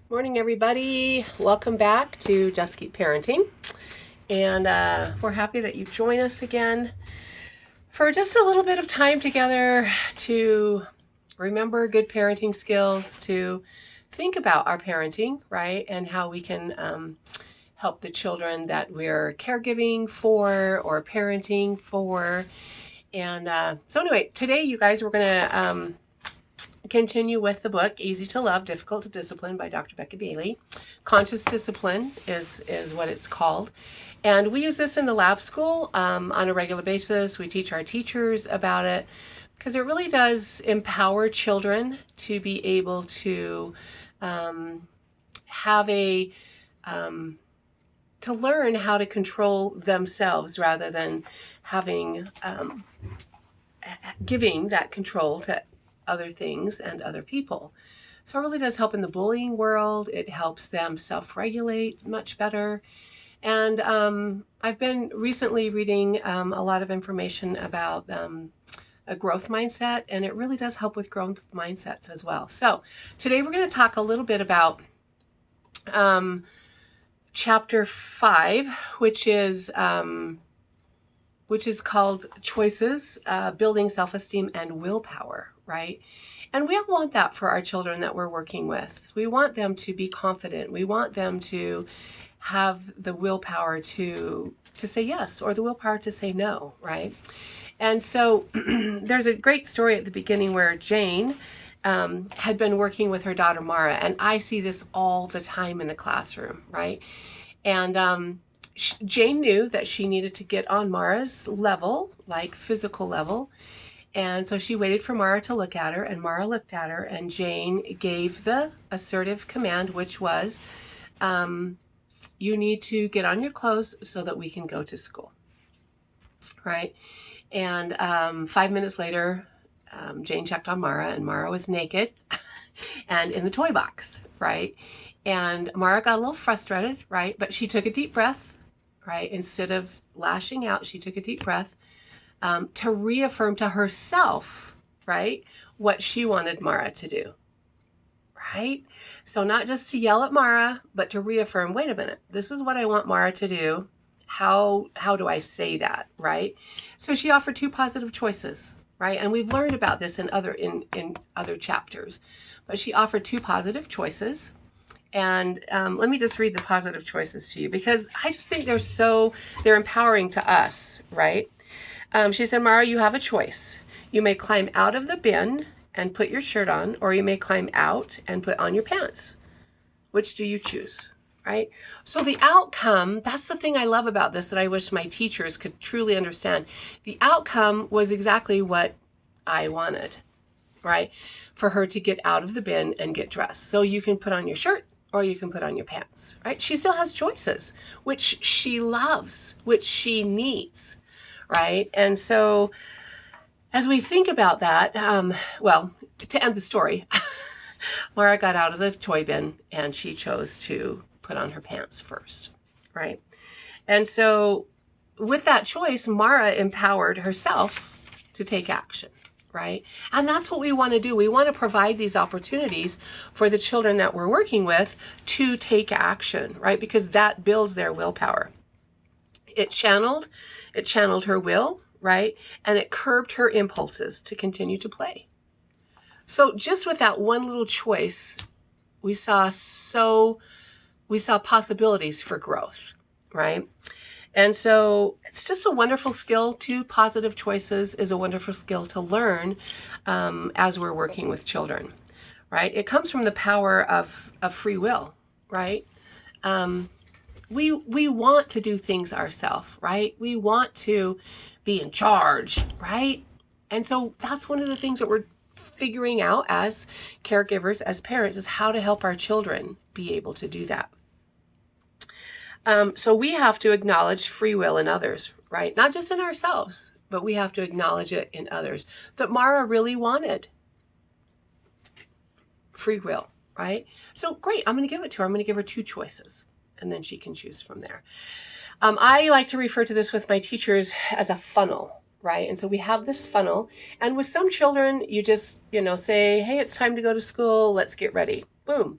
Morning, everybody. Welcome back to Just Keep Parenting. And we're happy that you join us again for just a little bit of time together to remember good parenting skills, to think about our parenting, right? And how we can help the children that we're caregiving for or parenting for. And so anyway, today, you guys, we're going to continue with the book Easy to Love, Difficult to Discipline by Dr. Becca Bailey. Conscious Discipline is what it's called. And we use this in the lab school on a regular basis. We teach our teachers about it because it really does empower children to be able to have to learn how to control themselves rather than having giving that control to other things and other people. So it really does help in the bullying world. It helps them self-regulate much better. And I've been recently reading a lot of information about a growth mindset, and it really does help with growth mindsets as well. So today we're going to talk a little bit about chapter 5, which is called Choices, Building Self-Esteem and Willpower, right? And we all want that for our children that we're working with. We want them to be confident. We want them to have the willpower to say yes or the willpower to say no, right? And so there's a great story at the beginning where Jane had been working with her daughter Mara, and I see this all the time in the classroom, right? And Jane knew that she needed to get on Mara's level, like physical level. And so she waited for Mara to look at her, and Mara looked at her, and Jane gave the assertive command, which was, you need to get on your clothes so that we can go to school, right? And 5 minutes later, Jane checked on Mara, and Mara was naked and in the toy box, right? And Mara got a little frustrated, right? But she took a deep breath, right? Instead of lashing out, she took a deep breath to reaffirm to herself, right, what she wanted Mara to do, right? So not just to yell at Mara, but to reaffirm, wait a minute, this is what I want Mara to do. How do I say that, right? So she offered 2 positive choices, right? And we've learned about this in other chapters. But she offered 2 positive choices. And let me just read the positive choices to you because I just think they're empowering to us, right? She said, Mara, you have a choice. You may climb out of the bin and put your shirt on, or you may climb out and put on your pants. Which do you choose, right? So the outcome, that's the thing I love about this that I wish my teachers could truly understand. The outcome was exactly what I wanted, right? For her to get out of the bin and get dressed. So you can put on your shirt or you can put on your pants, right? She still has choices, which she loves, which she needs, right? And so as we think about that, well, to end the story, Mara got out of the toy bin and she chose to put on her pants first, right? And so with that choice, Mara empowered herself to take action, right? And that's what we want to do. We want to provide these opportunities for the children that we're working with to take action, right? Because that builds their willpower. It channeled her will, right? And it curbed her impulses to continue to play. So just with that one little choice, we saw possibilities for growth, right? And so it's just a wonderful skill. 2 positive choices is a wonderful skill to learn as we're working with children, right? It comes from the power of free will, right? We want to do things ourselves, right? We want to be in charge, right? And so that's one of the things that we're figuring out as caregivers, as parents, is how to help our children be able to do that. So we have to acknowledge free will in others, right? Not just in ourselves, but we have to acknowledge it in others. That Mara really wanted free will, right? So great, I'm going to give it to her. I'm going to give her 2 choices, and then she can choose from there. I like to refer to this with my teachers as a funnel, right? And so we have this funnel, and with some children, you just, say, hey, it's time to go to school. Let's get ready. Boom.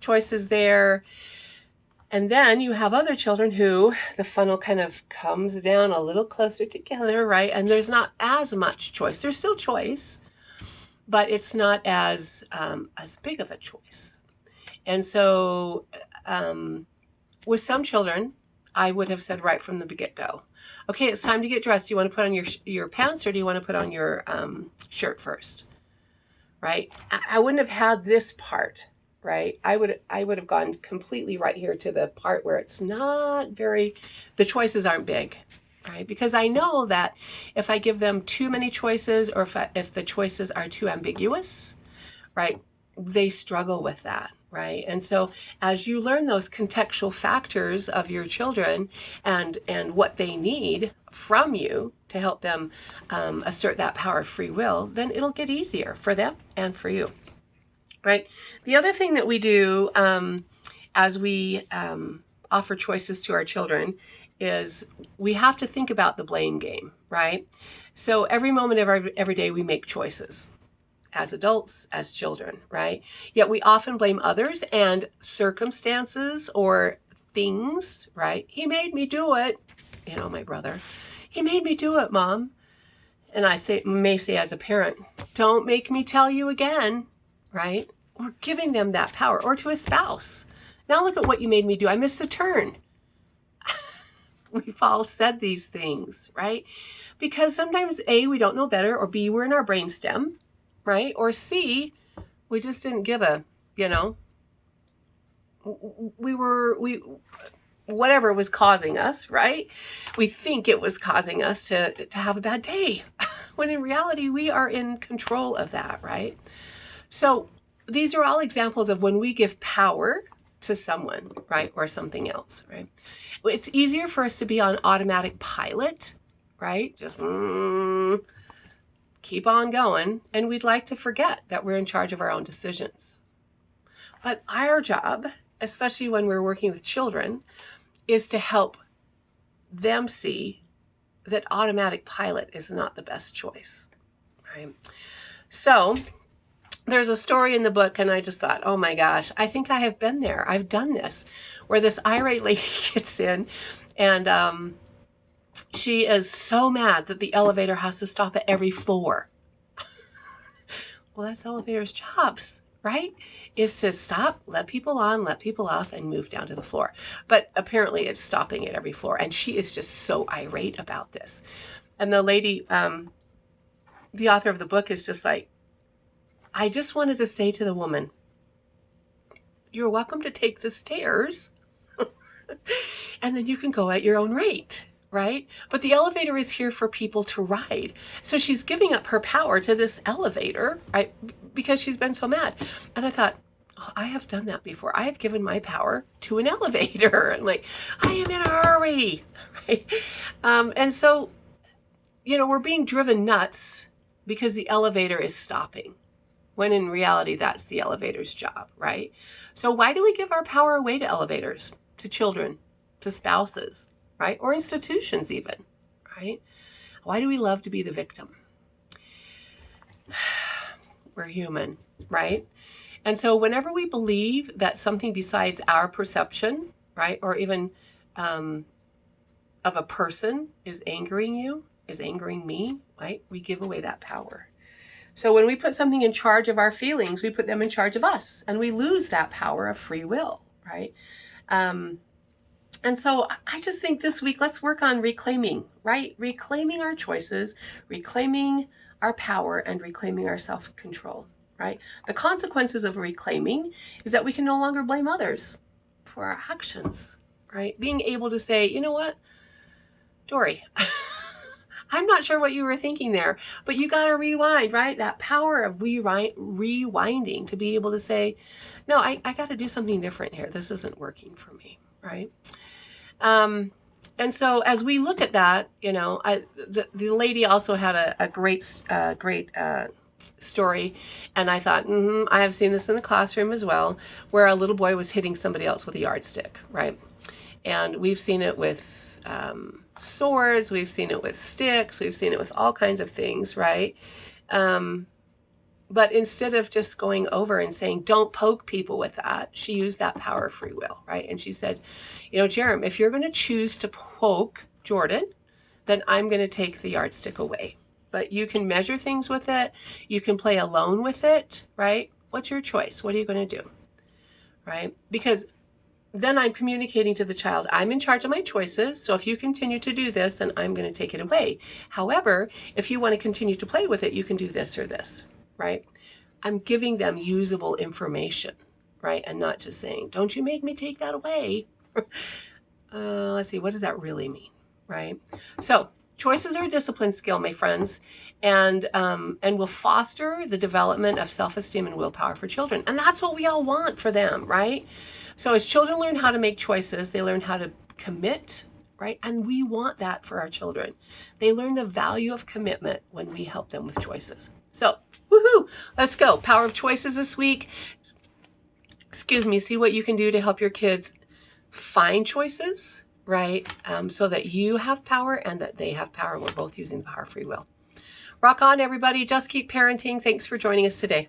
choices there. And then you have other children who the funnel kind of comes down a little closer together, right? And there's not as much choice. There's still choice, but it's not as big of a choice. And so with some children, I would have said right from the get-go, okay, it's time to get dressed. Do you want to put on your pants, or do you want to put on your shirt first? Right? I wouldn't have had this part, right? I would have gone completely right here to the part where it's not very, the choices aren't big, right? Because I know that if I give them too many choices, or if the choices are too ambiguous, right, they struggle with that, right? And so as you learn those contextual factors of your children and what they need from you to help them assert that power of free will, then it'll get easier for them and for you, right? The other thing that we do as we offer choices to our children is we have to think about the blame game, right? So every moment of every day we make choices, as adults, as children, right? Yet we often blame others and circumstances or things, right? He made me do it. You know, my brother, he made me do it, Mom. And I may say as a parent, don't make me tell you again, right? We're giving them that power. Or to a spouse. Now look at what you made me do. I missed the turn. We've all said these things, right? Because sometimes A, we don't know better, or B, we're in our brainstem, right? Or C, we just didn't give a, whatever was causing us, right? We think it was causing us to have a bad day, when in reality, we are in control of that, right? So these are all examples of when we give power to someone, right? Or something else, right? It's easier for us to be on automatic pilot, right? Just keep on going, and we'd like to forget that we're in charge of our own decisions. But our job, especially when we're working with children, is to help them see that automatic pilot is not the best choice, right? So there's a story in the book, and I just thought, oh my gosh, I think I have been there. I've done this, where this irate lady gets in, and she is so mad that the elevator has to stop at every floor. Well, that's elevators' jobs, right? Is to stop, let people on, let people off, and move down to the floor. But apparently it's stopping at every floor. And she is just so irate about this. And the lady, the author of the book, is just like, I just wanted to say to the woman, you're welcome to take the stairs, and then you can go at your own rate. Right? But the elevator is here for people to ride. So she's giving up her power to this elevator, right? Because she's been so mad. And I thought, oh, I have done that before. I have given my power to an elevator. And like, I am in a hurry, right? And so, we're being driven nuts because the elevator is stopping, when in reality, that's the elevator's job, right? So why do we give our power away to elevators, to children, to spouses? Right? Or institutions even, right? Why do we love to be the victim? We're human, right? And so whenever we believe that something besides our perception, right, or even of a person is angering you, is angering me, right, we give away that power. So when we put something in charge of our feelings, we put them in charge of us, and we lose that power of free will, right? And so I just think this week, let's work on reclaiming, right? Reclaiming our choices, reclaiming our power, and reclaiming our self-control, right? The consequences of reclaiming is that we can no longer blame others for our actions, right? Being able to say, you know what, Dory, I'm not sure what you were thinking there, but you got to rewind, right? That power of rewinding to be able to say, no, I got to do something different here. This isn't working for me, right? And so as we look at that, the lady also had a great story, and I thought, I have seen this in the classroom as well, where a little boy was hitting somebody else with a yardstick, right? And we've seen it with swords, we've seen it with sticks, we've seen it with all kinds of things, right? But instead of just going over and saying, don't poke people with that, she used that power of free will, right? And she said, Jerem, if you're going to choose to poke Jordan, then I'm going to take the yardstick away. But you can measure things with it. You can play alone with it, right? What's your choice? What are you going to do, right? Because then I'm communicating to the child, I'm in charge of my choices. So if you continue to do this, then I'm going to take it away. However, if you want to continue to play with it, you can do this or this, right? I'm giving them usable information, right? And not just saying, don't you make me take that away. Let's see, what does that really mean, right? So choices are a discipline skill, my friends, and will foster the development of self-esteem and willpower for children. And that's what we all want for them, right? So as children learn how to make choices, they learn how to commit, right? And we want that for our children. They learn the value of commitment when we help them with choices. So, woohoo, let's go. Power of choices this week. See what you can do to help your kids find choices, right? So that you have power and that they have power. We're both using the power of free will. Rock on, everybody. Just keep parenting. Thanks for joining us today.